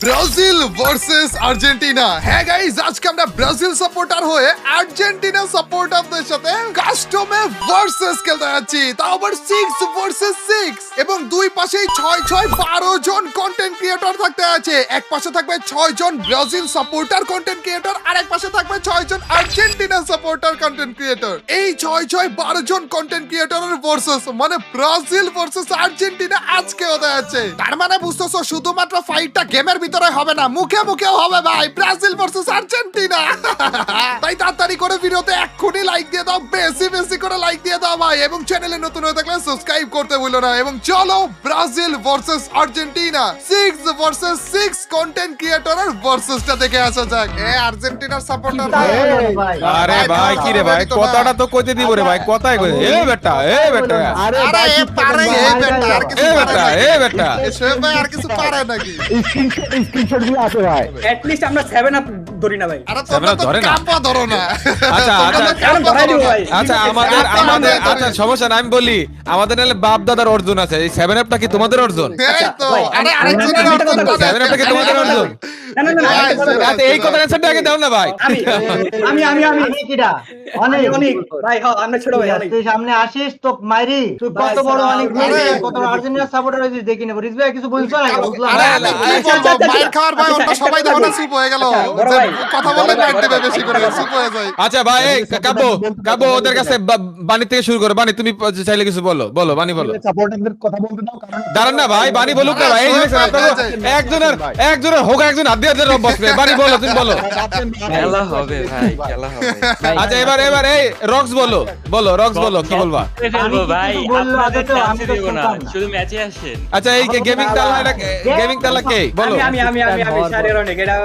Brazil versus Argentina. হ্যাঁ guys, আজকে আমরা ব্রাজিল সাপোর্টার হয়ে আর্জেন্টিনা সাপোর্টারদের সাথে কাস্টমে ভার্সেস খেলতে যাচ্ছি, তাও আবার 6 ভার্সেস 6। এবং দুই পাশেই 6 জন কন্টেন্ট ক্রিয়েটর থাকতে আছে। এক পাশে থাকবে 6 জন ব্রাজিল সাপোর্টার কন্টেন্ট ক্রিয়েটর, আর এক পাশে থাকবে 6 জন আর্জেন্টিনা সাপোর্টার কন্টেন্ট ক্রিয়েটর। এই 6 জন কন্টেন্ট ক্রিয়েটরের ভার্সেস মানে ব্রাজিল ভার্সেস আর্জেন্টিনা আজকে হতে যাচ্ছে। তার মানে বুঝতেছো, শুধুমাত্র ফাইটটা গেমের ভিতরে হবে না, মুখে মুখেও হবে ভাই, ব্রাজিল ভার্সেস আর্জেন্টিনা। তাই তাড়াতাড়ি করে ভিডিওতে এক্ষুনি লাইক দিয়ে দাও, বেশি বেশি করে লাইক দিয়ে দাও ভাই, এবং চ্যানেলে নতুন হয়ে থাকলে সাবস্ক্রাইব করতে ভুলো না। এবং চলো Brazil versus Argentina 6 versus 6 content ক্রিয়েটরের ভার্সেসটা দেখে আসা যাক। আর্জেন্টিনার সাপোর্টার আরে ভাই কি রে ভাই, কথাটা তো কইতে দিব রে ভাই, কথাই কই। এ বেটা আরে এ পারে, এ বেটা আর কিছু পারে না, এ বেটা শোয়েব ভাই আর কিছু পারে নাকি? স্ক্রিনশট গুলো আছে ভাই। এট লিস্ট আমরা 7 আপ ধরি না ভাই। আরে তোমরা তো ধরে না। কাম্পা ধরো না। আচ্ছা তোমরা তো কারণ কাম্পা ধরাই ধরো দিব না। ভাই। আচ্ছা আমাদের আচ্ছা সমস্যা না, আমি বলি আমাদের নালে বাপ দাদার অর্জন আছে, এই 7 আপটা কি তোমাদের অর্জন? এই তো ভাই, আরে আমি- আরেকজনের আমি একটা অর্জন কথা করে। 7 আপটা কি তোমাদের অর্জন? না না না না, একটা কথা বলি। আচ্ছা এই কথার অ্যানসারটা আগে দাও না ভাই। আমি কিডা অনেক অনেক ভাই, হ্যাঁ আমরা ছোট ভাই অনেক। তুই সামনে আসিস তো মাইরি তুই কত বড় অনেক কত আর্জেন্টিনা সাপোর্টার হয়েছিস দেখি নেব। রিজবে কিছু বলছো না বুঝলাম আরে না। আমি কি বলবো, মাইর খাওয়ার ভাই অন্য সবাই দেখো না চুপ হয়ে গেল। বড় ভাই। কথা বললে মাইর দেবে বেশি করে, চুপ হয়ে যায়। আচ্ছা ভাই এই কাব্য ওদের কাছে বাণী থেকে শুরু করো। বাণী তুমি চাইলে কিছু বলো, বাণী বলো। সাপোর্টারদের কথা বলতে দাও, কারণ দাঁড়ান না ভাই, বাণী বলুক না ভাই। এই দেখছেন আপনারা একজনের হোক, একজন হাত দিয়ে রব বসবে। বাণী বলো, তুমি বলো। খেলা হবে ভাই, খেলা হবে। আচ্ছা এবার এই রক্স বলো রক্স বলো, কি বলবা? ফেলবো ভাই, কিছু বললো আগে আপনাদের তো, চান্স আমি তো দিব না, শুনতাম না। শুধু ম্যাচে আসেন। আচ্ছা এই গেমিং তালা কে বলো? আমি শারীর অনেক এটা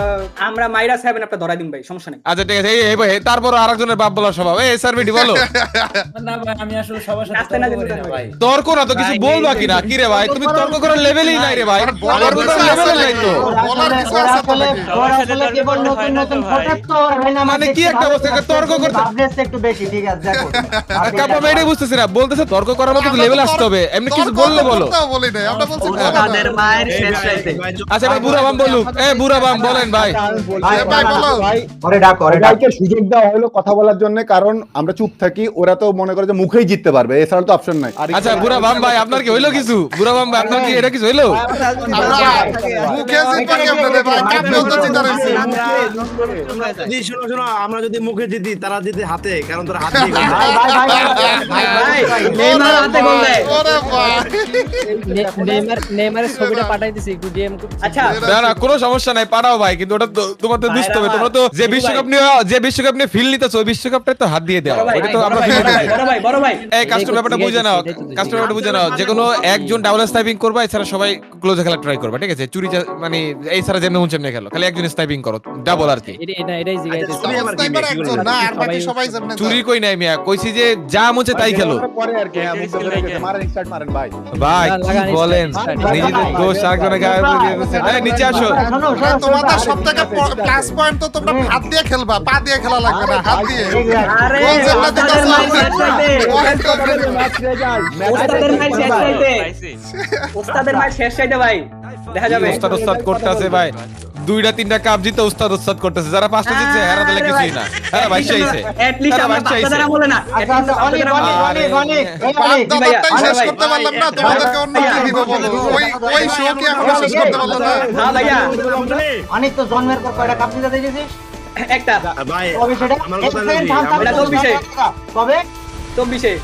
আমরা মাইরা 7 আপটা ধরাই দিন ভাই, সমস্যা নেই। আচ্ছা ঠিক আছে, এই ভাই তারপর আরেকজনের বাপ বলার স্বভাব। এই সার্ভিটি বলো। না ভাই, আমি আসলে সবার সাথে আসতে না তর্ক করি যেতে না হবে। ভাই। তর্ক না তো কিছু বলবা কিনা? কি রে ভাই, তুমি তর্ক করার লেভেলই নাই রে ভাই, বলার তর্ক কিছু করার আছে লেভেল নাই তো। বলার কিছু আছে তো নাকি? ওরা আসলে কেবল নতুন নতুন ফটো হয় না, মানে কি একটা অবস্থা, তর্ক করতে ভাবলেস একটু বেশি, ঠিক আছে দেখো। কাব্য ভাই এটাই বুঝতেছি না, বলতেছে তর্ক করার মতো লেভেল আসতে হবে, এমনি কিছু বললে বলো। তর্ক বলি নাই, আমরা বলছি তাদের মায়ের শেষ চাইতে। আচ্ছা ভাই বুড়া বাম বলুক। বুড়া বাম বলেন ভাই। ভাই বলো। ওরে ডাক সবাইকে সুযোগ দেওয়া হলো কথা বলার জন্য, কারণ আমরা চুপ থাকি, ওরা তো মনে করে যে মুখেই জিততে পারবে, এছাড়া তো অপশন নাই। আচ্ছা বুড়া বাম ভাই, আপনার কি হইলো কিছু? বুড়া বাম ভাই আপনার কি এটা কিছু হইলো? আমরা মুখে জিতবা কেমনে রে ভাই, কাপেও তো জিতা রইছে। শোনো আমরা যদি মুখে জিতি, তারা জিতে হাতে, কারণ তোরা হাত দিয়ে ভাই নেইমার হাতে গোল দেয়। ওরে ভাই নেইমারের ছবিটা পাঠাই দিছি একটু ডিএম। আচ্ছা না কোনো সমস্যা নাই, পাঠাও ভাই, কিন্তু ওটা তো তোমার তো বুঝতে হবে, তোমরা তো যে বিশ্বকাপ নিয়ে ফিল নিতেছো, ওই বিশ্বকাপটা তো হাত দিয়ে দেওয়া, বড় ভাই, এটা তো আমরা বড় ভাই এই কাস্টমার ব্যাপারটা বুঝে নাও, যে কোনো একজন ডাবল স্নাইপিং করবা, এছাড়া সবাই ক্লোজে খেলা ট্রাই করবা, ঠিক আছে? চুরি মানে এই ছাড়া যেমন মন চেমনে খেলো, খালি একজন স্নাইপিং করো, ডাবল আর কি। এটাই জিগাইতেছি। স্নাইপার একজন না, আর বাকি সবাই যেমনে চুরি কই নাই মিয়া, কইছি যে যা মন তাই খেলো। পরে আর কি মারেন, স্টার্ট মারেন ভাই। ভাই কি বলেন, নিজেদের দোষ আরেকজনের গায়ে দিয়ে দিচ্ছেন। এই নিচে আসো। তোমাদের সবথেকে প্লাস পয়েন্ট তো তোমরা হাত দিয়ে খেলবা, পা দিয়ে খেলা লাগবে না, হাত দিয়ে। আরে গোল যেমনে ওস্তাদের দিতেছো, মায়ের শেষ চাইতে। পয়েন্ট করবে। ওস্তাদের মায়ের শেষ চাইতে। ওস্তাদের মায়ের শেষ চাইতে ভাই, দেখা যাবে। ওস্তাদ করতেছে ভাই, 2-3টা কাপ জিতে ওস্তাদ করতেছে, যারা 5টা জিতছে হেরা দিলে কিছুই না। হ্যাঁ ভাই চাইছে, এট লিস্ট আমরা বাচ্চাদের বলে না। আচ্ছা আচ্ছা অনেক পাঁচ দাদারটাই শেষ করতে পারলাম না, তোমাদেরকে অন্য কি দিব বলো? ওই শো কি এখনো শেষ করতে পারলো না? হ্যাঁ ভাইয়া, অনেক তো জন্মের পর কয়টা কাপ দিতে দেখেছিস? একটা ভাই, কবে সেটা? আমার কথা এক জানি, সেকেন্ড থাম, এটা 24 কবে? 24-এ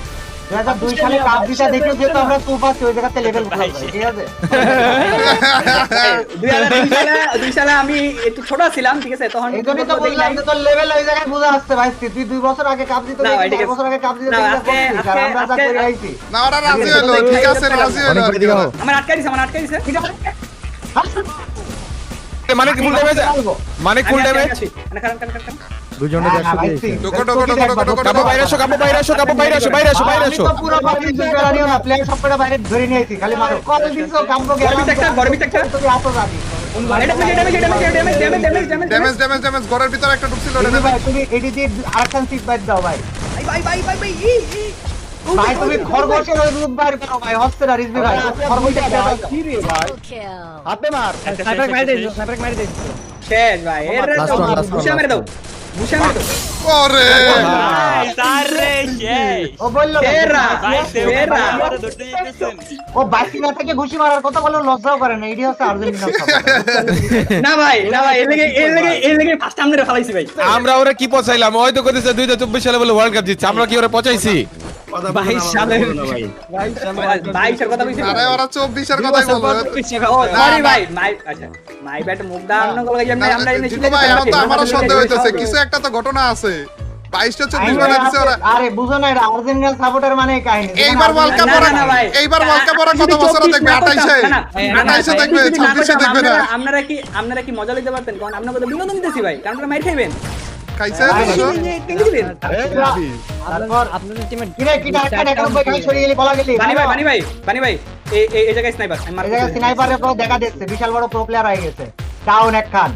2002 সালে কাপ দিতে দেখে যেহেতু আমরা চুপ আছি, ওই জায়গাতে লেভেল কোথায় যায়, ঠিক আছে? 2002 সালে আমি একটু ছোট ছিলাম, ঠিক আছে? তখন এই জন্যই তো বললাম যে তোর লেভেল ওই জায়গায় বোঝা আসছে ভাই। তুই 2 বছর আগে কাপ দিতে না, দেখেছিস, ঠিক 4 আছে। বছর আগে কাপ দিতে না, দেখেছিস, আজকে- আর আমরা যা আজকে- করে আইছি। না ওরা রাজি হলো, ঠিক আছে রাজি হলো আর কি ওরা। আমার আটকাই দিছে। মানে ফুল ড্যামেজ, মানে ফুল ড্যামেজ। দুজনে টোকো টোকো টোকো টোকো টোকো কাপো বাইরে আসো। আমি তো পুরো বাড়ি জুগাড়া নিও না, প্লেয়ার সবকটা বাইরে ধরে নিয়ে আইছি, খালি মারো। কল দিছো কাম্বো গে। গরমি একটা তুমি আসো যাবি। ড্যামেজ ঘরের ভিতরে একটা ঢুকছিল ওটা ভাই তুমি এডি দিয়ে আরেকটা সিট বাইট দাও ভাই। ভাই তুমি খরগোশের ওই রূপ বাইর করো ভাই হচ্ছে না রিজবি ভাই খরগোশের ভাই কি রে ভাই হাতে মার স্নাইপার মারি দিয়েছো স্নাইপার মারি দিয়েছো শেষ ভাই এর বুশা মেরে দাও বুশা মেরে দাও ওরে আরে শেষ ও বললো সেরা ভাই সেরা আমারে ধরতে যেতেছেন ও বাসি না থেকে ঘুষি মারার কথা বলে লজ্জাও করে না এটি হচ্ছে আর্জেন্টিনা না ভাই এর লেগে ফার্স্ট আমরা ফলাইছি ভাই আমরা ওরা কি পচাইলাম ওই তো কইতেছে 2024 সালে বলে ওয়ার্ল্ড কাপ জিতছে আমরা কি ওরা পচাইছি কথা ভাই বলবো না, সালের ভাই। ভাই স্যার কথা কইছি আরে ওরা 24 এর কথাই বলবে ও সরি ভাই মাই আচ্ছা মাই ব্যাট মুখ দাও অন্য কথা আমরা এনে জিকো ভাই এখন তো আমারও সন্দেহ হইতেছে কিছু একটা তো ঘটনা আছে 22-24 বানাই দিছে ওরা আরে বুঝো না এটা আর্জেন্টিনা সাপোর্টার মানে এই কাহিনী এইবার ওয়ার্ল্ড কাপ ওরা এইবার ওয়ার্ল্ড কাপ ওরা কত বছর দেখবে 28 দেখবে 26 দেখবে না আপনারা কি মজা লইতে পারতেন কারণ আপনারা তো বিনোদন দিতেছি ভাই কারণ আপনারা মাইর খাইবেন খাইছে কেন দিবেন তারপর আপনাদের টিমে কিরে কি ডাক্তার এখন বই খাই ছড়িয়ে গেলি বলা গেলি বানি ভাই এই জায়গায় স্নাইপার আমি এই জায়গায় স্নাইপারের পুরো দেখা দিচ্ছে বিশাল বড় প্রো প্লেয়ার হয়ে গেছে ডাউন এক খান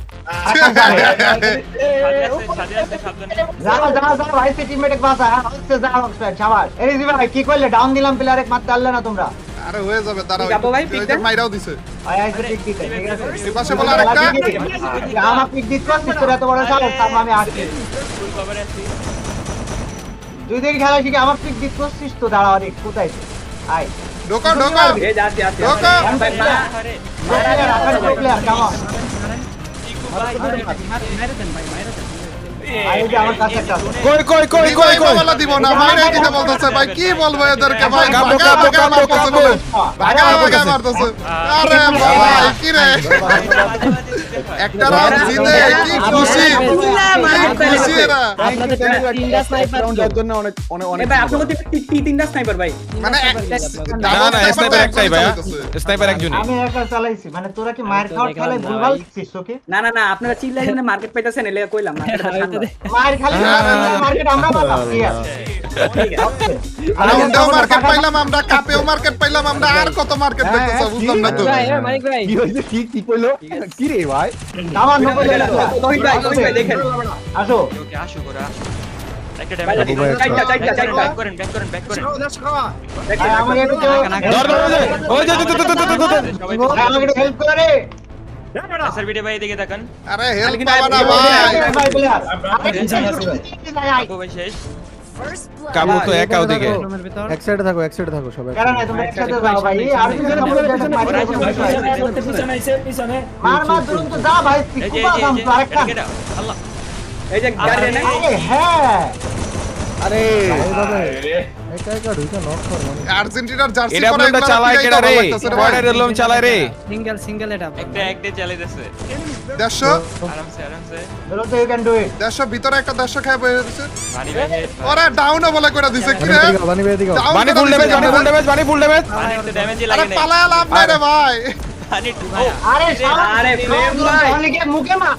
যাও যাও যাও ভাই টিমমেট এক বাসা হচ্ছে যাও শাবাশ এই জি ভাই কি করলে ডাউন দিলাম প্লেয়ার এক মারতে পারলে না তোমরা আরে হয়ে যাবে দাঁড়াও যাবো ভাই, পিক দেন। মাইরাও দিছে ভাই আইছে ঠিক ঠিক ঠিক আছে এই পাশে বলা আরেকটা আমার পিক দিচ্ছিস তোর এত বড় সাহস তার আমি আসছি ফুল কভার আছি দুই দিন খেলা শিখে আমার পিক দিচ্ছিস তো দাঁড়াও রে কোথায় আই ঢোকো এই যাচ্ছি আসছি ঢোকো। ভাই আরে প্লেয়ার আকার প্লেয়ার কাম চিকু ভাই মাইরে দেন ভাই মাইরে দেন আই যে আমার কাছে একটা আছে। কই কই কই দিবো কই এই কই বলা দিব না মাইরাই দিতে বলতেছে ভাই কি বলবো এদেরকে ভাই কাপো, ভাগা কাপো, ভাগা কাপো, মারতেছে কাপো। বলে। ভাগা ভাগা মারতেছে আরে ভাই কি রে একটা রাউন্ড জিতে কি খুশি কি খুশি এরা আপনাদের তিনটা স্নাইপার যার জন্য অনেক অনেক এই অনেক ভাই আপনাদের তিনটা স্নাইপার ভাই মানে না না স্নাইপার একটাই ভাইয়া স্নাইপার একজনই আমি একা চালাইছি মানে তোরা কি মায়ের খাওয়ার খেলায় ভুলভাল দিচ্ছিস ওকে না আপনারা চিল্লাই জন্য মার্কেট পাইতাছেন এলে কইলাম মায়ের খালি মার্কেট আমরা পাবো ঠিক আছে রাউন্ডেও মার্কেট পাইলাম আমরা কাপেও মার্কেট পাইলাম আমরা আর কত মার্কেট দেখতেছ বুঝলাম না তো ভাই মানিক ভাই কি হইছে কি কইলো কি রে ভাই আমার নকল তহিদ ভাই দেখেন আসো ওকে আসো করে আসো একটা ভাই, ড্যামেজ চাইটা। ব্যাক করেন ব্যাক করেন আমাকে একটু ধর ধর ওই যে সবাই আমাকে একটু হেল্প করে রে স্যার ভিডিও ভাই এদিকে তাকান আরে হেল্প পাবা না ভাই ভাই প্লেয়ার আপু ভাই শেষ কাবু তো একা ওদিকে রুমের ভিতর এক সাইডে থাকো সবাই কারণ তোমরা একসাথে যাও ভাই আর কিছু পিছনে আইছে পিছনে মার ধরুন তো যা ভাই এই যে কুবা দাম তো আরেকটা এটা আল্লাহ এই যে গাড়ি নেই আরে হ্যাঁ আরে একা একা ঢুকে নক কর মানে আর্জেন্টিনার জার্সি এটা পরে আপনারা চালায় কেডা রে বর্ডার এলম চালায় রে সিঙ্গেল এটা একটা চালাইতেছে 150 আরামসে ধরো তো ইউ ক্যান ডু ইট 150 ভিতরে একটা 150 খায় বয়ে দিছে বানি ভাই হেড ওরে ডাউনও বলে করে দিছে কি রে বানি বেদি গো Down বানি করে ফুল দিছে, ড্যামেজ বানি ফুল ড্যামেজ বানি একটু ড্যামেজই আরে লাগে নাই পালায় লাভ নাই রে ভাই বানি আরে আরে প্রেম ভাই অনেকে মুখে মা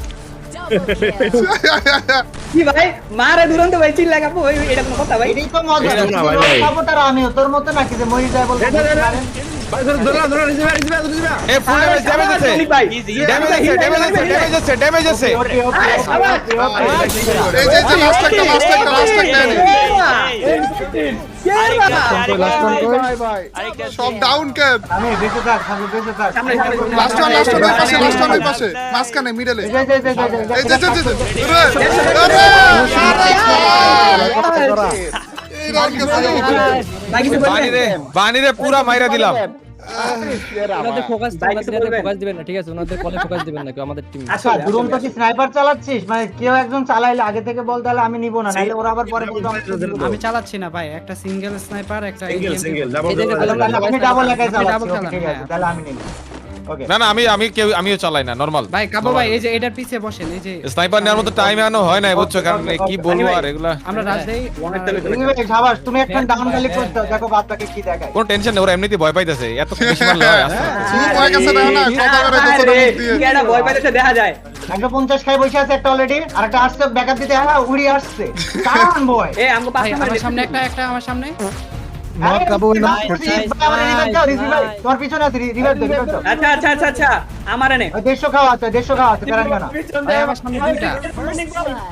কি ভাই মারে দুরন্ত ভাই চিল্লা কাপু এটা কোন কথা ভাই এটাই তো মজা এটা না ভাই, ভাই। সাপোর্টার আমি তোর মত নাকি যে মরি যায় বলতে এ ফুল ড্যামেজ আছে ভাই ইজি ড্যামেজ আছে ওকে ওকে এই যে লাস্ট একটা ভাই ভাই আরেকটা সব ডাউন কে আমি বেঁচে থাক আমি বেঁচে থাক লাস্ট ওয়ান ওই পাশে মাঝখানে মিডলে এই যে এই এই রাউন্ড কে ভাই কিছু বানি রে পুরা মাইরা দিলাম ওনাদের ফোকাস ফোকাস দিবেন না ঠিক আছে ওনাদের কলে ফোকাস দিবেন না কেউ আমাদের টিম আচ্ছা দুরন্ত কি স্নাইপার চালাচ্ছিস মানে কেউ একজন চালাইলে আগে থেকে বল তাহলে আমি নিব না নাইলে ওরা আবার পরে বলবে আমি চালাচ্ছি না ভাই একটা সিঙ্গেল স্নাইপার একটা সিঙ্গেল আমি ডাবল একাই আপনি চালাচ্ছি double ওকে, চালান, ঠিক আছে হ্যাঁ। তাহলে আমি নিব ওকে না না আমিও চালাই না নরমাল ভাই কাবু ভাই এই যে এটার পিছে বসেন এই যে স্নাইপার নেওয়ার মতো টাইম আনো হয় না বুঝছো কারণ কি বলবো আর এগুলা আমরা রাজদেই সাবাস তুমি একখান ডাউন খালি করতে দাও, দেখো বাদ বাকি কি দেখায় কোন টেনশন নেই ওরা এমনিতেই ভয় পাইতেছে এত বেশি মারলে হয় আস্তে শুরু হয়ে গেছে না কথা করে তো দিয়ে কি এটা ভয় পাইতেছে দেখা যায় 150 খাই বসে আছে একটা অলরেডি আর একটা আসছে ব্যাকআপ দিতে হ্যাঁ উড়ি আসছে কারণ বয় এ আমগো ভাই পাঁচটা আমার মারে সামনে একটা আমার সামনে নট কাবু না তোমার পিছনে আছে রিভাইভ দাও আচ্ছা আচ্ছা আচ্ছা আচ্ছা আমার এনে 150 খাওয়া আছে 150 খাওয়া আছে কারণ না ভাই আমার সামনে দুইটা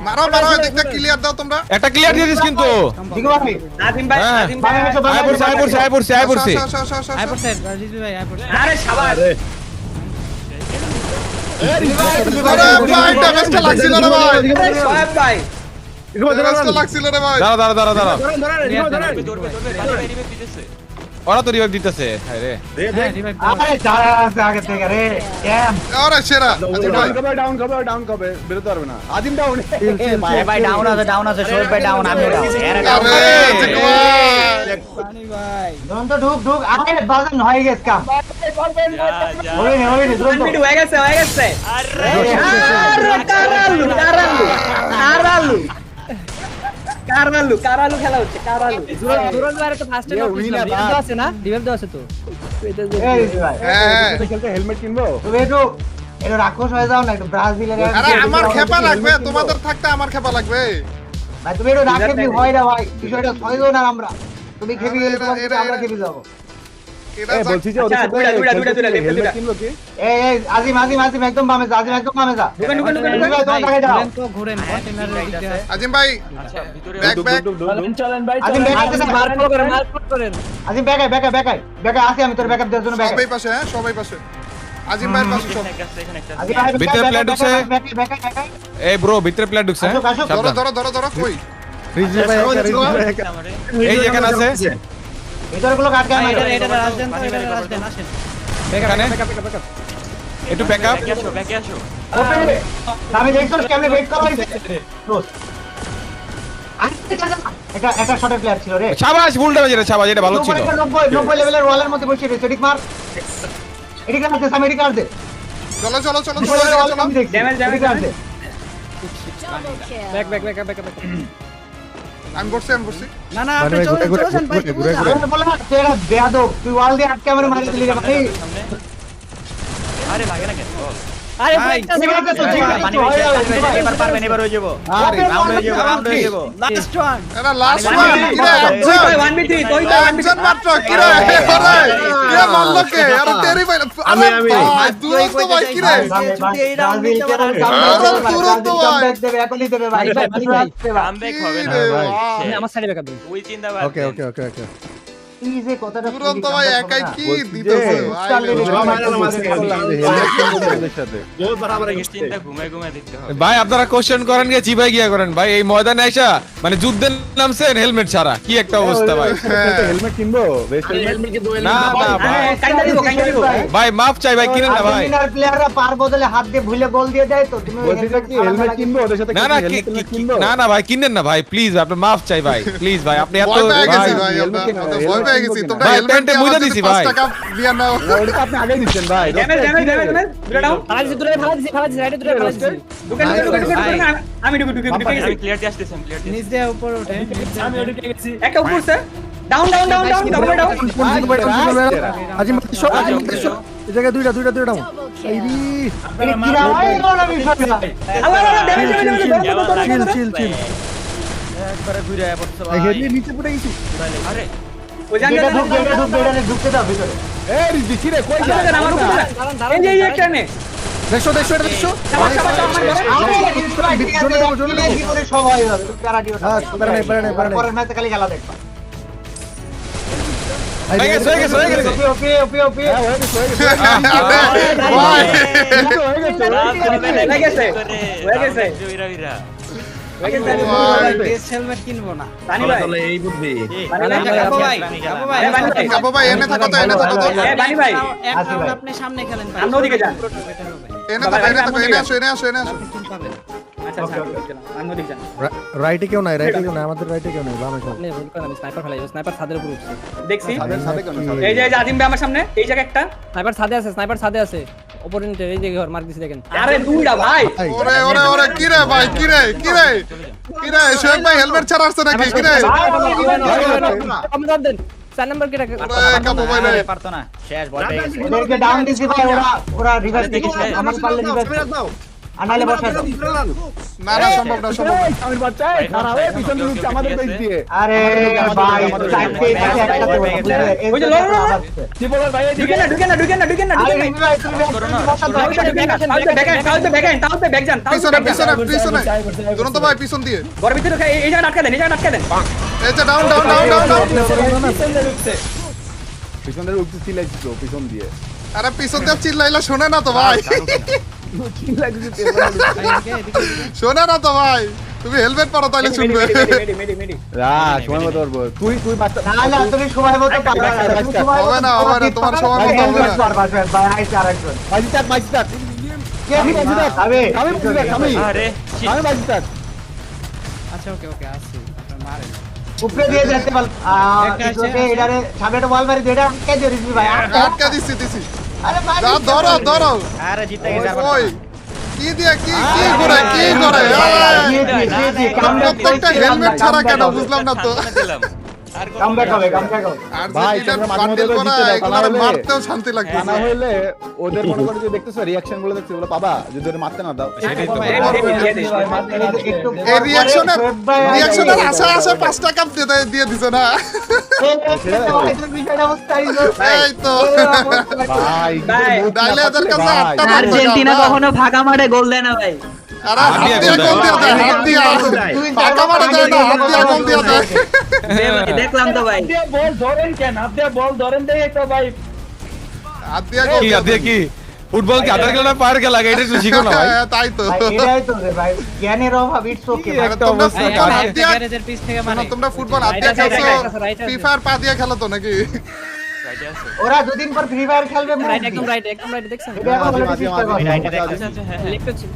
মারো মারো এদিকটা ক্লিয়ার দাও তোমরা। একটা ক্লিয়ার দিয়ে দিস কিন্তু দিগো ভাই আজিম ভাই হ্যাঁ। আজিম ভাই আয় পড়ছে আসো, আসো, আসো, আসো, আসো। আই পড়ছে রিজভি ভাই আই পড়ছে আরে শাবাশ আরে ভাই ড্যামেজটা লাগছিল রে ভাই, সোহেব ভাই ড্যামেজটা লাগছিল রে ভাই। দাঁড়া দৌড়বে ভালো রিভাইভ দিতেছে। ওরা তো রিভাইভ দিতেছে হায় রে হ্যাঁ রিভাইভ আরে যারা আছে আগে থেকে রে ক্যাম আরে সেরা আজিম ভাই। ডাউন কবে বেরোতে পারবে না আজিম ডাউন ভাই ডাউন আছে শোর ভাই ডাউন আমি আরে জিকু ভাই। পানি ভাই দুরন্ত ঢুক আরে বাজান হয়ে গেছে কাম যা ওই নে দুরন্ত মিনিট হয়ে গেছে আরে কারালু খেলা হচ্ছে কারালু দুরন্ত ভাই তো ফার্স্টে নক দিছিলাম রিভাইভ দেওয়া আছে না রিভাইভ দেওয়া আছে তো এই ভাই হ্যাঁ খেলতে হেলমেট কিনবো তুমি একটু রাক্ষস হয়ে যাও না একটু ব্রাজিলের আরে আমার খেপা লাগবে, তোমাদের থাকতে আমার খেপা লাগবে। ভাই তুমি একটু রাক্ষসই হয় না ভাই বিষয়টা ছয়জন না আমরা তুমি খেপে গেলে তোমাকে আমরা খেপে যাবো এরা এই বলছি যে ওদের আচ্ছা, সাথে দুইটা, হেলমেট কিনবো কি এই আজিম একদম বামে যা একদম বামে যা ঢুকেন ভাই তোমার আগে যাও ঘুরেন তো ঘুরেন কন্টেনারের দিক দিয়ে আজিম ভাই আচ্ছা ভিতরে ব্যাক ব্যাক আজিম ব্যাক আছে মার্ক করেন আজিম ব্যাক আসি আমি তোর ব্যাকআপ দেওয়ার জন্য ব্যাক সবাই পাশে, হ্যাঁ সবাই পাশে। আজিম ভাইয়ের পাশে সব। এখানে একটা আজিম ভাই ভিতরে প্লেট ঢুকছে। ব্যাক এই ব্রো ভিতরে প্লেট ঢুকছে হ্যাঁ? আসো, আসো। ধরো সাবধান। ধরো ধরো ধরো কই আমারে এই যে এখানে আছে ভিতর গুলো কাট গায় এটা রাজদেন তো এটা রাজদেন আসেন এখানে একটু ব্যাকআপ ব্যাকে আসো আমি দেখছো কেমনে ওয়েট করা হইছে ক্লোজ একটা শটের প্লেয়ার ছিল রে শাবাশ ভুল ড্যামেজ রে শাবাশ এটা ভালো ছিল 90 লেভেলের ওয়ালের মধ্যে বসে রয়েছে এদিক মার এদিকে আসছে সামনে এদিকে আসছে চলো চলো চলো চলো চলো চলো। Damage, damage, আসছে ব্যাক আমি বসছি না না আপনি চলেন ভাই আমি বললাম তেরা বেয়াদব তুই ওয়াল দিয়ে আটকে আমারে মারি দিলি রে ভাই সামনে আরে লাগে না কেন বল আরে ভাই, ঠিক আছে তো ঠিক আছে এবার পারবেন এবার হয়ে যাবো রাউন্ড হয়ে যাবো লাস্ট ওয়ান এটা লাস্ট ওয়ান কিরে তুই কই 1v3 তুই কই 1v3 একজন মাত্র কিরে আরে কে মারলো কে আরে টেরিফাইড আমি। দুরন্ত ভাই কিরে দেবে এখনই দেবে ভাই কামব্যাক হবে না কি রে ভাই ভাই? আমার সাইডে ব্যাকআপ দিন ওই চিন্তা বাদ ওকে দেন। ওকে ওকে ওকে এই যে কথাটা দুরন্ত ভাই একাই কি বলছি দিতেছে যে, ভাই হেলমেট সাথে বহুত বরাবর আপনাকে চিন্তা ঘুমায় দেখতে হবে ভাই আপনারা কোশ্চেন করেন গিয়ে চিবাই গিয়া করেন ভাই এই ময়দানে আইসা মানে যুদ্ধের নামছেন হেলমেট ছাড়া কি একটা অবস্থা ভাই হেলমেট কিনবো বেস্ট হেলমেট কিন্তু না না ভাই কাইন্ডা দিব ভাই মাপ চাই ভাই কিনেন না ভাই প্লেয়াররা পার বদলে হাত দিয়ে ভুলে গোল দিয়ে দেয় তো তুমি বলছি যে কি হেলমেট কিনবো ওদের সাথে না না হেলমেট কিনবো না না ভাই কিনেন না ভাই প্লিজ আপনি মাপ চাই ভাই প্লিজ ভাই আপনি এত ভয় পেয়ে গেছি ভাই, ভাই আমরা helmet কিনা, ভয় পেয়ে গেছি তোমরা ভাই, হেলমেট প্যান্টে মুইদা দিছি ভাই। টাকা দিয়ে নাও ওটা তো আপনি আগেই দিচ্ছেন ভাই ড্যামেজ দুটো ডাউন ফালাইছি রাইটে দূরে ফালাইছি ঢুকেন আমি ঢুকে আমি গেছি ক্লিয়ার দিয়ে আসতেছি আমি ক্লিয়ার দিয়ে নিচ দিয়ে উপর ওঠে আমি ওটা গেছি একটা উপর স্যার ডাউন ডাবল ডাউন আজি এই জায়গায় দুইটা ডাউন কি না হয় না বিষয়টা আল্লাহ ড্যামেজ একবারে ঘুরে আয়া পড়ছে ভাই হেডলি নিচে পড়ে গেছি আরে ওই জায়গা ঢুকতে দাও ভিতরে এই দিছি রে কই যায় আমার উপর এই যে একটা নে দেখো এটা দেখো সব হয়ে যাবে তুমি কারাটিও হ্যাঁ পারে নাই পরের ম্যাচে খালি খেলা দেখবা হয়ে গেছে ওপি ভাই হয়ে গেছে উইরা বেস্ট হেলমেট কিনবো না পানি ভাই তাহলে এই বুদ্ধি কাবু ভাই কাবু ভাই এনে থাকো তো এ বানি ভাই এক রাউন্ড আপনি সামনে খেলেন ভাই সামনে ওদিকে যান। এনে থাকো এনে আসো আচ্ছা আমি ওদিকে যান রাইটে কেউ নাই আমাদের রাইটে কেউ নাই বামে সব আপনি ভুল করেন আমি স্নাইপার ফেলাই স্নাইপার ছাদের উপর উঠছে দেখছি সাথে কেন এই যে আজিম ভাই আমার সামনে এই জায়গা একটা স্নাইপার ছাদে আছে উপরে নিচে এই যে ঘর মার্ক দিছি দেখেন আরে দুইটা ভাই ওরে কিরে ভাই কিরে শোয়েব ভাই হেলমেট ছাড়া আসছে নাকি কিরে কমদার দেন 4 নাম্বার কে রাখে ওরে কাবু ভাই নাই পারতো না শেষ বল পেয়ে গেছে ওদেরকে ডাউন দিছি ভাই ওরা রিভাইভ দিছে আমার পারলে রিভাইভ আর নাহলে বসে দাও। না না সম্ভব না সম্ভব না। আমির বাচ্চা খারাপ হয়ে পিছন দিয়ে ঢুকছে আমাদের পেজ দিয়ে। আরে ভাই চারটে এটাকে একসাথে বসে ওই যে লড়ো লড়ো কি বলার ভাই ঢুকে না ঢুকে না ঢুকে না ঢুকে না আরে ঢুকে না ভাই তুমি বসা দাও। পিছনে পিছনে পিছনে দুরন্ত ভাই পিছন দিয়ে এই যে down down down down down পিছন দিয়ে উঠতে চিল্লাইছিল পিছন দিয়ে। আরে পিছন দিয়ে চিল্লাইলা শোনে না তো ভাই চিল্লাইছে শোনে না তো ভাই তুমি হেলমেট পরো তাইলে শুনবে রা সময় মতো করবো তুই বাচ্চা না না তুমি সময় মতো পারবে না। তুমি সময় হবে না হবে না তোমার সময় মতো হবে না ভাই আইছে আরেকজন। বাজিতাক কে বাজিতাক আবে আমি আরে বাজিতাক আচ্ছা ওকে ওকে আসছি আপনার মারেন উপরে দিয়ে যেতে বল ওকে এটারে সামনে একটা বল মারি দেড়া কে দিয়ে দিবি ভাই? আটকা দিছি দিছি আরে ভাই যা ধরো ধরো আরে জিতে গেছে ওই কি দিয়ে কি কি করে প্রত্যেকটা হেলমেট ছাড়া কেন বুঝলাম না তো কামব্যাক হবে কামব্যাক হবে। আর ভাই, যেটা তোমরা মাঝে বান্ডেল মধ্যে করা জিততে দাও, এগুলো তা নাহলে- মারতেও শান্তি লাগবে না হইলে ওদের মনে করে যে দেখতেছো রিঅ্যাকশন গুলো দেখছো ওগুলো পাবা যদি ওদের মারতে না দাও। সেটাই তো এই রিঅ্যাকশনের আশা আশা 5 টাকা দিয়ে দিছে না এই তো ভাই ডাইলে এদের কাছে 8টা আর্জেন্টিনা কখনো ফাঁকা মাঠে গোল দেয় না ভাই। আরে হাত দিয়ে গোল দিয়ে দেয় হাত দিয়ে টাকা মারা দেয় না হাত দিয়ে গোল দিয়ে দেয় দেখলাম তো ভাই। হাত দিয়ে গোল কি আদে কি ফুটবল কি আদার খেলা না পায়ের খেলা এটা একটু শিখো না ভাই হ্যাঁ, তাই তো এটাই তো রে ভাই জ্ঞানের অভাব ইটস ওকে। আরে তোমরা ফুটবল হাত দিয়ে গ্যারেজের পিছ থেকে মানে তোমরা ফুটবল হাত দিয়ে খেলছো ফ্রি ফায়ার পা দিয়ে খেলো তো নাকি ওরা দুদিন পর ফ্রি ফায়ার খেলবে রাইট একদম রাইট দেখছেন এটা এখন বলে চেষ্টা করো। লিখতে ছিল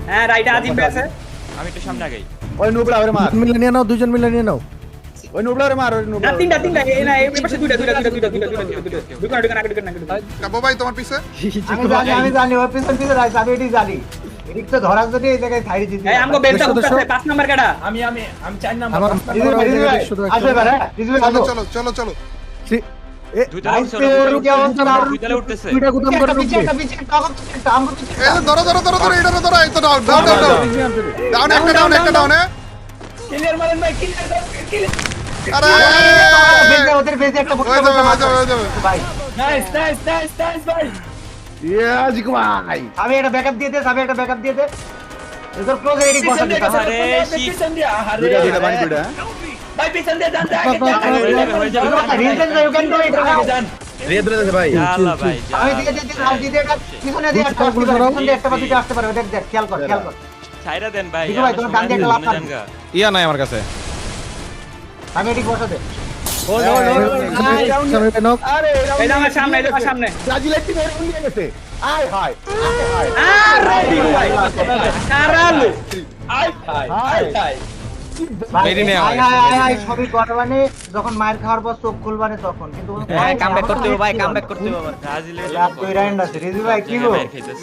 হ্যাঁ রাইট আজিম আছে। আমি একটু সামনে আগাই ওই নুবড়া ওরে মার মিলে নিয়ে নাও দুজন মিলে নিয়ে নাও ওই নুবড়া ওরে মার ওই না নুবড়া তিনটা এই না এই পাশে দুইটা কাবো ভাই তোমার পিছে আমি জানি ওর পিছন পিছন আছে আমি এটাই জানি এদিক তো ধরার জন্য এই জায়গায় ছাড়ি দিছি। এই আমগো বেলটা উঠতেছে 5 নাম্বার কাটা। আমার আসবে বারে রিজু চলো আসো। চলো চলো চলো দুইটা আইসে উঠছে ওর কি অবস্থা? দুইটা উঠতেছে দুইটা গুদাম করে পিছে একটা পিছে একটা আমগো পিছে এই যে ধরো ধরো ধরো ধরো এটা ধরো এই তো ডাউন ডাউন ডাউন ডাউন একটা ডাউনে ক্লিয়ার মারেন ভাই ক্লিয়ার আরে ওদের বেজে একটা হয়ে যাবে হয়ে যাবে ভাই নাইস ভাই। ইয়া জিকো ভাই আমি একটা ব্যাকআপ দিয়ে দে আমি একটা ব্যাকআপ দিয়ে দে এদের ক্লোজ এডিট বসা দে আরে শীত দুইটা বানি দুইটা ভাই পিছন দিয়ে যান হয়ে যাবে reason you can do it red red ভাই আল্লাহ ভাই আমি দিয়ে দিতে আর দিয়ে একটা পিছনে দিয়ে একটা পিছনে দিয়ে একটা পাশে আসতে পারবে দেখ দেখ খেয়াল কর ছাইরা দেন ভাই ঠিক ভাই, তোমার ডান দিকে একটা লাফ মারো। ইয়া নাই আমার কাছে আমি এডিট বসা দে এটা আমার সামনে ব্রাজিলের টিম এর নিয়ে গেছে আয় হায় আয় আরে ঠিক ভাই কারালু মেরি নে আয় সবই করবানে যখন মার খাওয়ার পর চোখ খুলবানে তখন কিন্তু কামব্যাক করতে হবে ভাই কামব্যাক করতে হবে ব্রাজিলের তুই রাইন্ড আছে রিজু ভাই কি গো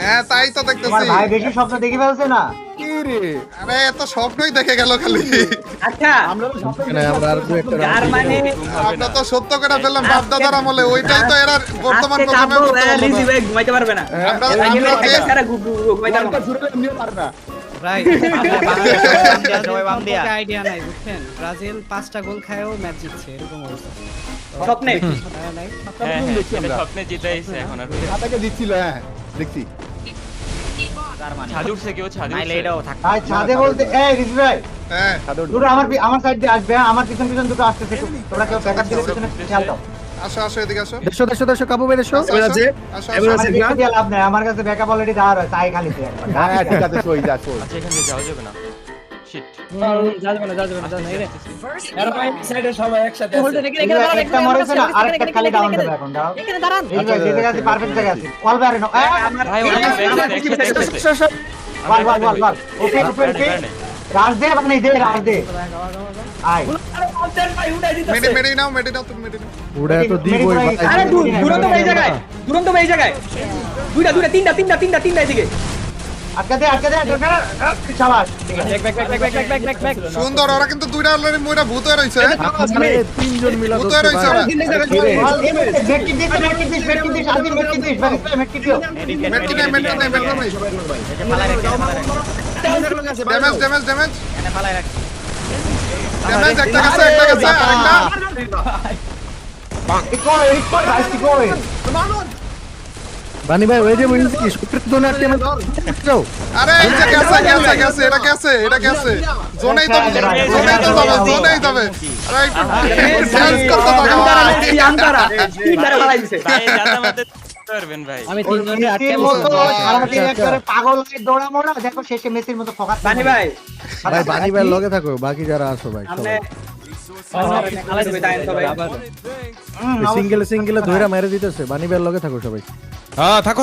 হ্যাঁ তাই তো তোমার দেখতেছি ভাই বেশি স্বপ্ন দেখি ফেলছে না কি রে আরে এত স্বপ্নই দেখে গেল খালি আচ্ছা আমরা তো সব আমরা আর দু একটা আর মানে আমরা তো সত্য করে ফেললাম বাপ দাদার আমলে ওইটাই তো এরা বর্তমান আজকে প্রজন্মে কাবো করতে পারলো লিজি না। ভাই ঘুমাইতে পারবে না আমরা আজকে আমরা যে সারা ঘুমাইতে পারবে না। জুড়ে এমনিও পারে না রাইট সবাই বাম দিয়া আইডিয়া নাই বুঝছেন ব্রাজিল 5টা গোল খায়ও ম্যাচ জিতছে এরকম অবস্থা স্বপ্নে হ্যাঁ এটা স্বপ্নে জিতাইছে এখন আর হাতাকে দিচ্ছিল হ্যাঁ দেখছি ছাদ উঠছে কেউ ছাদ উঠছে ভাই ছাদে বলতে এই রিজু ভাই হ্যাঁ দুটো আমার সাইড দিয়ে আসবে আমার পিছন পিছন দুটো আসতেছে তোমরা কেউ ব্যাকআপ দিলে পিছনে খেয়াল দাও আসো আসো এদিকে আসো দেশো কাবু ভাই দেশো আসো, এবার আছে আসো, এবার আসো। আছে আমার দিয়ে লাভ নাই আমার কাছে ব্যাকআপ অলরেডি দেওয়া রয়েছে তাই খালি তুই একবার হ্যাঁ ঠিক আছে সই যা সই আচ্ছা এখান থেকে যাওয়া যাবে না শিট যাবে না রিজু ভাই, একটা মরেছে না আরেকটা খালি ডাউন দেবে এখন দাও এখানে দাঁড়ান রিজু ভাই যে জায়গায় আছে পারফেক্ট জায়গায় আছে কল বাইরে নাও ভাই ওই একসাথে বল ওকে ওকে রাজ দে মানে দে রাজ দে আয় মেডি নাও তুমি মেডি নাও উড়ে তো দিবই ভাই আরে দুরন্ত ভাই জায়গায় দুইটা এদিকে আটকা দে শাবাশ ঠিক আছে ব্যাক সুন্দর, ওরা কিন্তু দুইটা অলরেডি মইরা ভূত হয়ে রইছে। তিনজন মিলা ভূত হয়ে রইছে ওরা। মেটকি দিস আজি মেটকি দিস মেটকি দিও মেটকি নাই, মেটকি নাই, মেটকি নাই। ড্যামেজ। ড্যামেজ একটা গেছে, আরেকটা। ইকো ভাই ইকো বানি ভাই ওই যে বলছি কি সত্যি তো না টেম যাও আরে এই যে গেছে, এটা গেছে। জোনেই তো যাবে। আরে একটু ডান্স করতে থাকো। আন্তারা তিনবারে ফালাই দিছে আমি তিনজনকে আটকে সারা দিন একবারে পাগল হয়ে দৌড়া মোড়া দেখো শেষে মেসির মতো ফোকাস বানি ভাই ভাই বানি ভাই লগে থাকো বাকি যারা আসো ভাই আপনি আলাদা ভাই দাইন তো ভাই সিঙ্গেলে ধইরা মেরে দিতেছে বানি ভাই লগে থাকো সবাই হ্যাঁ থাকো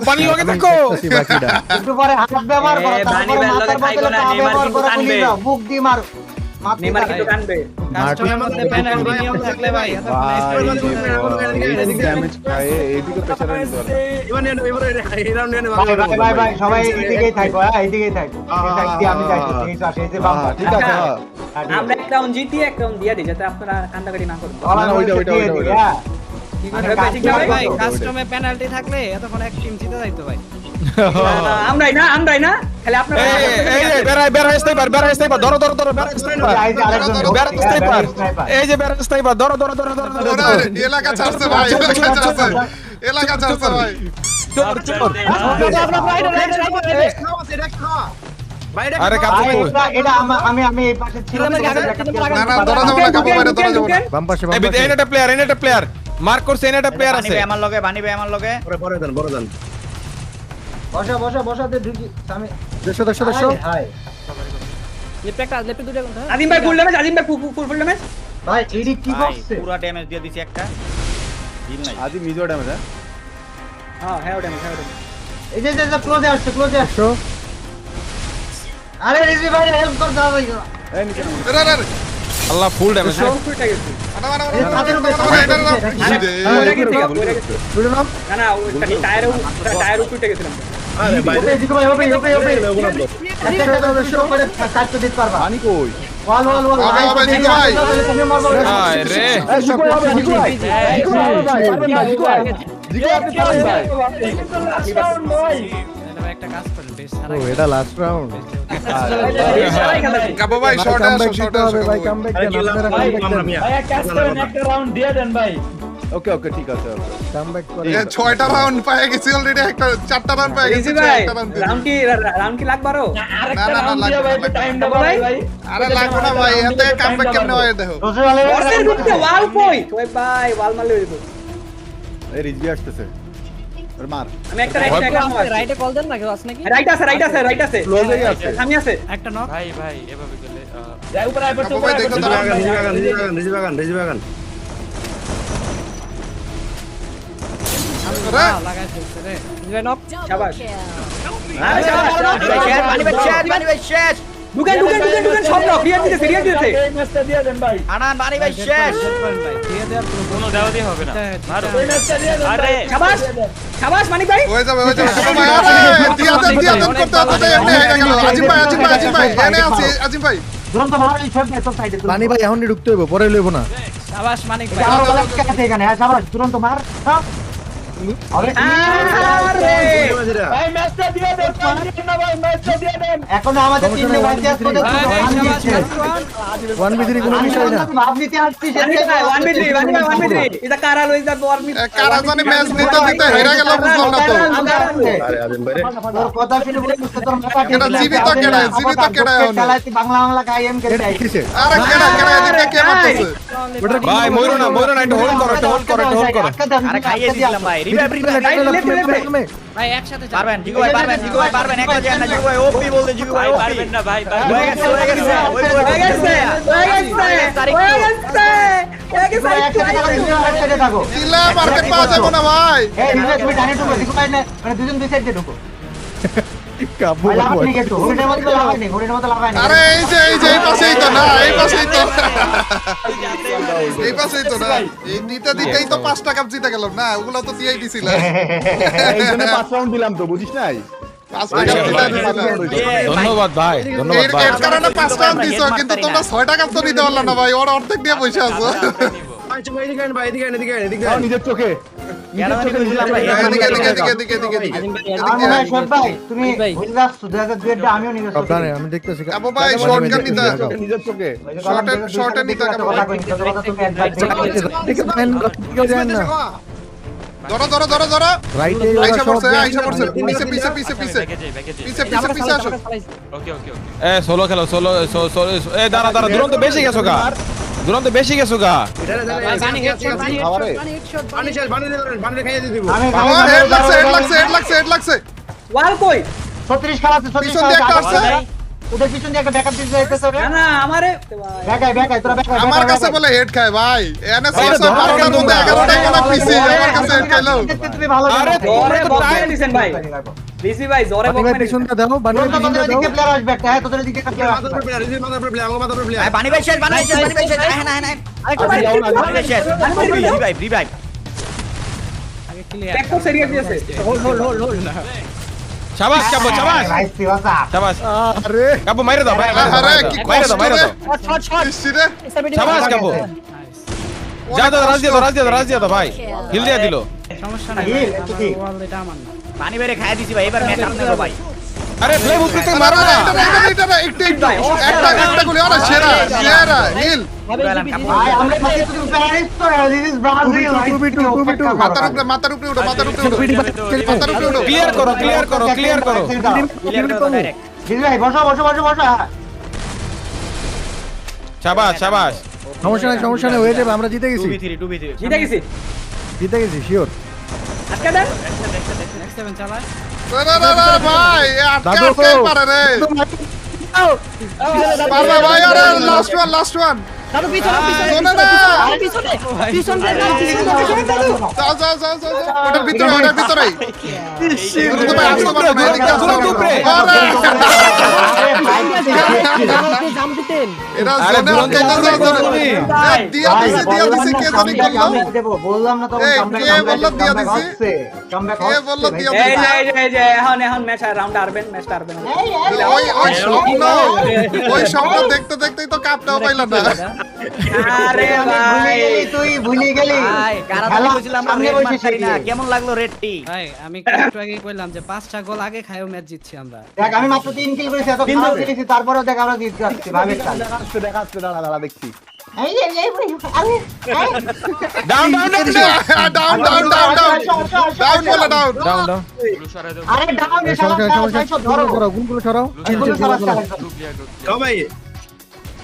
পানি লগে থাকো। বাকিটা একটু পরে হাত ব্যবহার করো এ, বানি তারপরে ভাইয়ের মাথার লগে বদলে থাকো না, পা নেইমার ব্যবহার কিন্তু করে কানবে। গুলি দাও বুক দি মার নেমার কিন্তু কানবে কাস্টমের মধ্যে পেনাল্টি নিয়ম থাকলে ভাই ড্যামেজ খায় এইদিকে প্রেসার নিতে পারে ভাই সবাই এইদিকেই থাকো এইদিকেই থাকো এই সাইড দিয়ে আমি যাইছি এই পাশে এই যে বাম পাশে ঠিক আছে আমরা এক রাউন্ড জিতি এক রাউন্ড দিয়ে দিই যাতে আপনারা কান্দাকাটি না করেন ওইটা। ভাই কাস্টমে পেনাল্টি থাকলে এতক্ষণ এক টিম জিতে যাইতো ভাই আমরাই না খালি আপনারা এই যে বেড়াই স্নাইপার ধরো বেড়াই স্নাইপার এই যে বেড়াই স্নাইপার ধরো ওরা এলাকা ছাড়ছে ভাই, এলাকা ছাড়ছে ভাই। আরে কাপড় এটা আমি এই পাশে ছিলাম না ধরা যাবে না, কাপড় বাইরে ধরা যাবে না। বাম পাশে এনেটা প্লেয়ার মার্ক করছে এনেটা প্লেয়ার আছে। আমার লগে বানি ভাই আমার লগে বড় দেন বসা দে ঢুকি আমি দেশো হাই লেফটে দুটো কোন আজিম ভাই ফুল ড্যামেজ ভাই এডি কি করছে পুরো ড্যামেজ দিয়ে দিছি একটা হিল নাই আজি মিজো ড্যামেজ হ্যাঁ ড্যামেজ এই যে ক্লোজে আসছে আরে রিজি ভাই হেল্প কর দাও ভাই এই নিচে আরে আল্লাহ ফুল ড্যামেজ। ফুলটা গেছে আরে না ওটা টায়ার উপরে গেছিলাম জিকো ভাই ওপে একটা দেশো করে কাটতে দিতে পারবা পানি কই ওয়াল হবে, জিকো ভাই। আয় রে জিকো ভাই একটা কাজ করেন বেশ ও এটা লাস্ট রাউন্ড কাবো ভাই শর্ট আসো ভাই কামব্যাক দেন আপনারা আমরা ওকে ঠিক আছে কামব্যাক করে এ 6টা রাউন্ড পায়ে গেছি অলরেডি, একটা 4টা রাউন্ড পায়ে গেছি, রিজি ভাই একটা রাউন্ড রাউন্ড কি লাগবারো না আরে লাগবে না ভাই, এতে কামব্যাক কেমনে হয় দেখো। বসের গুপ্তে ওয়াল কই ওই ভাই ওয়াল মারলে হইব এই রিজবি আসতেছে আর মার আমি একটা রাইটে কল দেন না কেউ আছে নাকি রাইট আছে ক্লোজেই আছে আমি আছে একটা নক কাবো ভাই দেখো দাঁড়াও। রিজি বাগান আরে লাগাই ফেলছে রে জিবে নক শাবাশ বানি ভাই শেষ ঢুকেন সব লক রিয়ার দিতে আনান বানি ভাই শেষ ভাই দিয়ে দেওয়ার কোনো শাবাশ মানিক ভাই হয়ে যাবে কাবো ভাই। আরে দিয়াতেন করতে হতে এমনি হয়ে গেল। আজিম ভাই এনে আছে আজিম ভাই। দুরন্ত মার এই সব দেখো সাইডে পানি ভাই এখনই ঢুকতে হইব পরে লইব না শাবাশ মানিক ভাই এখানে হ্যাঁ সাবাস দুরন্ত মার আরে এখন আমাদের তিনটে বাকি আছে ওয়ান বিথ্রি কোনো বিষয় না ভাব নিতে আসছি এটা কারা লই যা বর্মি কারা জানি ম্যাচ দিতে হেরে গেল, বুঝলাম না তো। আরে আজিম ভাই তোর কথা শুনে বুঝতে তোর মাথা এটা জীবিত কেডা এখন। চালাইছি বাংলা কাইএম কে চাই কিসে আরে কেডা এদিকে কে মারতেছে? ভাই মইরো না একটু হোল্ড করো আরে খাইয়ে দিলাম ভাই রিভাইভ ভাই একসাথে পারবেন জিগো ভাই পারবেন একা যান না জিগো ভাই ওপি বলতে জিগো ভাই পারবেন না ভাই হয়ে গেছে একসাথে থাকো চিল্লা মার্কেট পাওয়া যাবে না ভাই। এই রিভাইভ তুমি জানি তো দেখো ভাই না মানে দুজন দুই সাইডে ঢুকো কাবু ভাই লাভ নিয়ে গেছো ঘুরের মতো লাগাই নি আরে এই যে এই পাশেই তো না, এই পাশেই তো না, এই দিতেই তো 5 টাকা জিতে গেলাম না, ওগুলো তো দিয়েই দিছিল। এইজন্য 5 রাউন্ড দিলাম তো বুঝিস নাই 5 টাকা দিতে দিছিলাম। ধন্যবাদ ভাই, ধন্যবাদ ভাই। এর কারণে 5 টাকা দিছো, কিন্তু তোমরা 6 টাকা তো নিতে পারলা না ভাই, ওর অর্ধেক দিয়ে বসে আছো। তাও নিজের চোখে তুমি ভুলে যাচ্ছ 2002 আমিও নিজে আমি দেখতেছি আবু ভাই শর্টকাট নিতে নিজের চোখে শর্টে নিতে ধরো ধরো ধরো ধরো রাইটে আইসা পড়ছে পিছে পিছে পিছে পিছে পিছে পিছে পিছে আসো। এ সোলো খেলো, সোলো এ দাঁড়া দাঁড়া, দুরন্ত বেশি গেছো গা, দুরন্ত বেশি গেছো গা। হেড লাগছে ওয়াল কই 36 খেলাতে 36 পিছন দিয়ে একটা আসছে। ওদের পিছন দিয়ে একটা ব্যাকআপ দিতে যাইতেছে রে না আমার ব্যাকাই তোরা ব্যাকাই আমার কাছে বলে হেড খায় ভাই, এনএসএস 12টার মধ্যে 11টাই মনে পিসি আমার কাছে হেড খাইলো। তুমি ভালো আরে জোরে বক্স দিছেন ভাই, বিসি ভাই জোরে বক্স দিছেন। পিছনটা দাও, বানিয়ে তোদের দিকে প্লেয়ার আসবে একটা, হ্যাঁ তোদের দিকে একটা প্লেয়ার আসবে বানি ভাই শেষ, বানি ভাই শেষ, হ্যাঁ না হ্যাঁ বানি ভাই শেষ, রিভাইভ আগে ক্লিয়ার ট্যাকো সিরিয়াস দিয়েছে। শাবাশ কাবু, শাবাশ ভাই সিওসা শাবাশ। আরে কাবু মাইরে দাও, আরে কি মাইরে দাও, কষ্ট মাইরে রে দাও। ইসি রে। শাবাশ কাবু, যা দাও, রাজ দিয়ে দাও ভাই, হিল দিয়ে দিল। সমস্যা নাই হিল, একটু কি? ওয়াল এটা আমার না বানি ভাই খাইয়া দিছি ভাই, এবার ম্যাচ আপনারও ভাই। আরে প্লে বুক থেকে মারো মারো না, না। এটা একটু একটা গুলি আরে সেরা হিল ভাই আমরা কাছে তুমি প্যারিস তো দিস ইজ ব্রাজিল 2v2 মাথার উপরে উঠো মাথার উপরে উঠো। ক্লিয়ার করো ক্লিয়ার করো ডাইরেক্ট। দিস ভাই বসো শাবাশ সমস্যা নেই হয়ে যাবে, আমরা জিতে গেছি 2v3 জিতে গেছি শিওর। আজকে দেন নেক্সট 7 চালায় না ভাই আটকে পারে রে পারবে ভাই। আরে লাস্ট ওয়ান দাদু পিছনে শোনে না। পিছনে যাও ওটার ভিতরেই তুমি ভাই আসতে পারো না, এদিকে আসতে পারো না। আরে জাম দিতেন এরা আরে জোনে দুরন্ত আটকে করবে যাচ্ছে। তুমি। দিয়া দিছে কে জানি করলো। বললাম না তো এই, কামব্যাক কে বললো দিয়া দিছি? কামব্যাক কে বললো দিয়া এই দিছি? যে এখন ম্যাচ রাউন্ড আরবেন ম্যাচটা আরবেন। ওই স্বপ্ন দেখতে দেখতেই তো কাপটাও পাইলাম না। আরে ভাই তুই ভুলে গেলি ভাই কারা খেলা বলছিলাম সামনে আমরা বসে পারি না, শিখি। কেমন লাগলো রেডটি? ভাই আমি একটু আগে কইলাম যে 5টা গোল আগে খাইও ম্যাচ জিতছি আমরা। দেখ আমি মাত্র 3 কিল করেছি, এত খারাপ খেলেছি, তারপরেও দেখ আমরা জিততে পারছি ভাবে খেল। দেখাচ্ছে দাঁড়া দেখছি ডাউন আরে ডাউন সমস্যা ধরো গুনগুলো সরাও।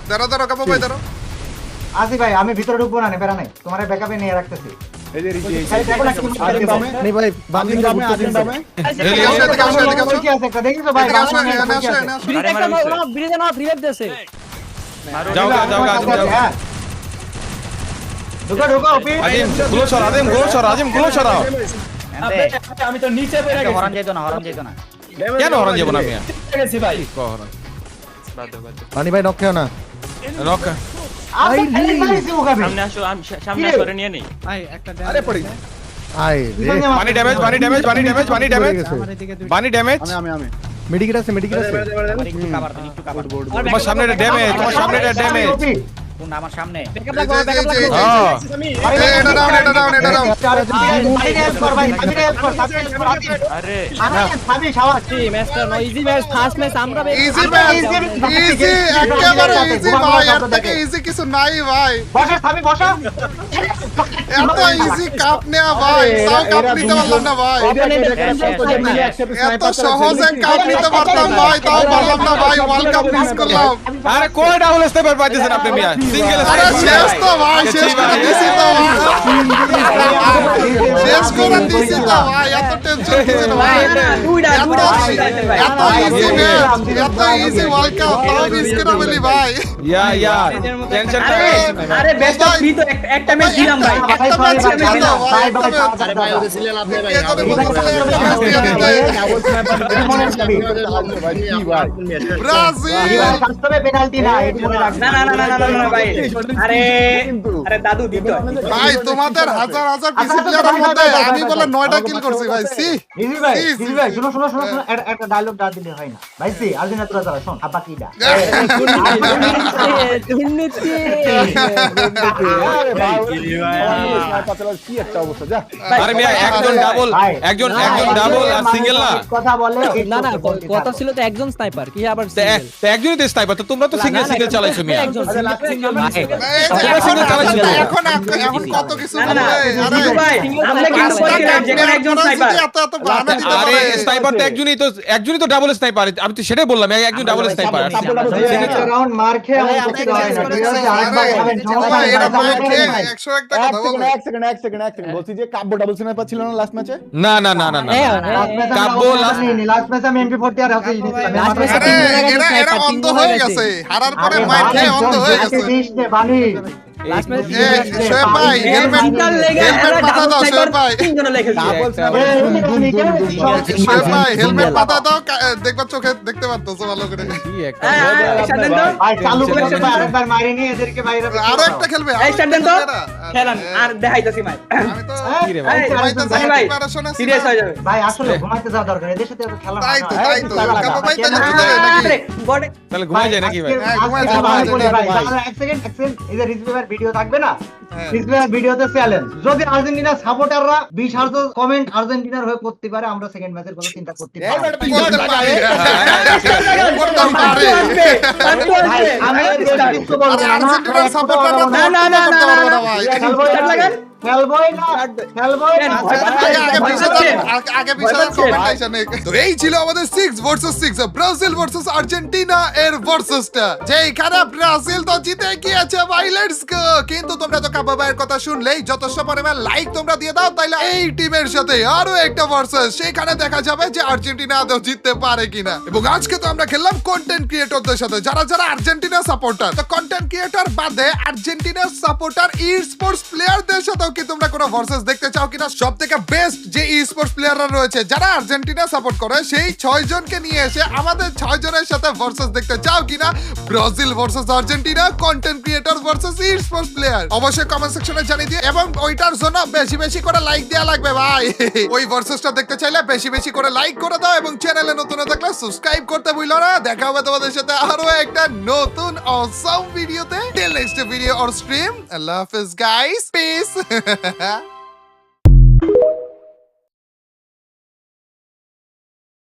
দাঁড়া কাপু ভাই দাঁড়া। আসি ভাই আমি ভিতরে ঢুকবো না, নেবেরা নাই তোমার ব্যাকআপে নিয়ে রাখতেছি। এই যে রিজি খালি দেখো না কি আদিম দামে নেই ভাই বাদিন দামে এদিকে আসো। দেখিছো ভাই এদিকে আসো, এখানে আসো। ব্রিজে না রিভাইভ দিয়েছে। যাও হ্যাঁ। ঢুকো ওপি আজিম গুলো সরাও। আমি তো নিচে পড়ে গেছি। হরন যাইতো না কেন হরণ যাব না মিয়া? গেছি ভাই। পানি ভাই নক খেও না। নক আমি খালি মারিছি ওখানে ভাই একটা আরে পড়ি আয় রে পানি ড্যামেজ আমার এদিকে দুই পানি ড্যামেজ। আমি মেডিকেট আছে আমার একটু কাভার দেন, একটু কাভার। তোমার সামনে ড্যামেজ, কোন আমার সামনে? ব্যাকআপ লাগবে হ্যাঁ এটা ডাউন ম্যাচটা ইজি ম্যাচ ফার্স্ট ম্যাচ আমরা ইজি একেবারে ইজি ভাই, এর থেকে ইজি কিছু নাই ভাই। এত ইজি কাপ নেওয়া ভাই, তাও কাপ নিতে পারলাম না ভাই। এত সহজে কাপ নিতে পারতাম ভাই, তাও পারলাম না ভাই, ওয়ার্ল্ড কাপ মিস করলাম। আরে কই ডাবল স্টেপার পাইতেছেন আপনি মিয়া? সিঙ্গেল আরে শেষ তো ভাই, শেষ করে দিছি তো ভাই, এত টেনশন কিছু না ভাই। এত ইজি ওয়ার্ল্ড কাপ তাও মিস করে বলি ভাই। ইয়া টেনশন আরে বেস্ট অফ 3 তো একটা ম্যাচ দিলাম ভাই, একটা ভাই, একটা ম্যাচ sorry ভাই, খেলো ভাই, ভাই, একটা ভাই, ম্যাচ। আরে ভাই ওদের সিলেন আপনি ভাই কে করে আমাদের বলছে ভাই, একটা ম্যাচ দিয়ে দিতে? ব্রাজিল এবার কাস্টমে পেনাল্টি না, এটা মনে রাখবেন। না ভাই আরে আরে দাদু দিত ভাই তোমাদের হাজার হাজার পিসি আচ্ছা, প্লেয়ারের ভাই, মধ্যে ভাই, ভাই, আমি ভাই, বলে ভাই, 9টা ভাই, কিল ভাই, করছি ভাই সি রিজভি ভাই, সি, রিজভি ভাই, শুনো, একটা ডায়লগ না দিলে হয় না। ভাই সি, আর্জেন্টিনা তোরা যারা, শোন, আব্বা কিডা? দুর্নীতি আরে ভাই, ওরা স্নাইপার চালাচ্ছে, কি একটা অবস্থা, যা। আরে মিয়া একজন ডাবল ভাই, একজন না, একজন ডাবল আর মানুষ সিঙ্গেল না কথা বলে, না না বলতে কথা থাকো। ছিল তো একজন স্নাইপার কি আবার তো একজনই তো স্নাইপার তো তোমরা তো সিঙ্গেল সিঙ্গেল চালাইছো মিয়া একজন এই যে তোমরা single চালাচ্ছো কেন? এখন কত কিছু না বলবে আরে দিতু ভাই আমরা কিন্তু বলছিলাম যে কোনো একজন স্নাইপার এত বাহানা দিতে আরে পারে স্নাইপার তো একজনই তো ডাবল স্নাইপার আমি তো সেটাই বললাম একজন ডাবল স্নাইপার একটা রাউন্ড মার খেয়ে আমার ভাই, পক্ষে হয় না, ঠিক আছে? আরে, আরেকবার খাবেন, সমস্যা ভাই, নেই, এরা ভাই, মার খেয়ে ভাই। 100 একটা কথা বলবে এক সেকেন্ড বলছি যে কাব্য ডাবল স্নাইপার ছিল না লাস্ট ম্যাচে? না না না না না লাস্ট ম্যাচে কাব্য last- লাস্ট ম্যাচে আমি MP40 আর হাতে জিনিস আমি Last মাত্র match এ আরে এরা অন্ধ হয়ে গেছে হারার পরে মার খেয়ে অন্ধ হয়ে গেছে বানি লাস্ট ম্যাচ শোয়েব ভাই হেলমেট মাথা দাও শোয়েব ভাই তিনজন লেখেছে শোয়েব ভাই হেলমেট মাথা দাও দেখবা চোখে দেখতে পারতেছো ভালো করে শানদেন তো ভাই চালু করে আরেকবার মারি নিয়ে এদেরকে বাইরে আরো একটা খেলবে এই শানদেন তো খেলান আর দেখাইতাছি ভাই আমি তো কি রে ভাই? ঘুমাইতেছি ভাই, প্রিপারেশন আছে সিরিয়াস হয়ে যাবে ভাই আসলে ঘুমাইতে যাওয়া দরকার এদের সাথে এত খেলা তাই তো হয় না। কাব্য ভাই তাহলে চলে যায় নাকি আরে বডি তাহলে ঘুমাই যায় নাকি ভাই আজকে- হ্যাঁ, ঘুমাই আজকে যায়, ভালো ঘুমাই করে যায়, ভাই, ভাই। তাহলে এক সেকেন্ড এই যে রিজভিভার ভিডিও থাকবে না হ্যাঁ। রিজভিভার ভিডিওতে চ্যালেঞ্জ যদি আর্জেন্টিনা সাপোর্টাররা 20,000 কমেন্ট আর্জেন্টিনার হয়ে করতে পারে আমরা সেকেন্ড ম্যাচের কথা চিন্তা করতে পারি করতে পারি করতে পারে ভাই আমি বেশি কিছু বলবো আরে না আর্জেন্টিনার সাপোর্টাররা তো না, করতে পারবে না ভাই খেলবোই না খেলবোই না আগে পিছনে কমেন্ট আইসা নেই তো এই ছিল আমাদের 6 ভার্সেস 6 ব্রাজিল ভার্সেস আর্জেন্টিনা এর ভার্সেসটা যেখানে ব্রাজিল তো জিতে গিয়েছে ভাই লেটস গো কিন্তু তোমরা তো কাব্য ভাইয়ের কথা শুনলেই যথেষ্ট পরিমাণ লাইক তোমরা দিয়ে দাও তাইলে এই টিমের সাথে আরো একটা ভার্সেস সেখানে দেখা যাবে যে আর্জেন্টিনা আদৌ জিততে পারে কিনা এবং আজকে তো আমরা খেললাম কন্টেন্ট ক্রিয়েটরদের সাথে যারা যারা আর্জেন্টিনা সাপোর্টার তো কন্টেন্ট ক্রিয়েটর বাদে আর্জেন্টিনা সাপোর্টার ই স্পোর্টস প্লেয়ারদের সাথেও কি তোমরা কোনো ভার্সেস দেখতে চাও কিনা সবথেকে বেস্ট যে ই স্পোর্টস প্লেয়াররা রয়েছে যারা আর্জেন্টিনা সাপোর্ট করে সেই 6 জনকে নিয়ে এসে আমাদের 6 জনের সাথে ভার্সেস দেখতে চাও কিনা Brazil versus Argentina content creator versus e sports player অবশ্যই কমেন্ট সেকশনে জানিয়ে দিও এবং ওইটার জন্য বেশি বেশি করে লাইক দেওয়া লাগবে ভাই ওই ভার্সেসটা দেখতে চাইলে বেশি বেশি করে লাইক করে দাও এবং চ্যানেলে নতুন হয়ে থাকলে সাবস্ক্রাইব করতে ভুলো না দেখা হবে তোমাদের সাথে আরো একটা নতুন অসম ভিডিওতে till next video or stream আল্লাহ হাফেজ গাইস পিস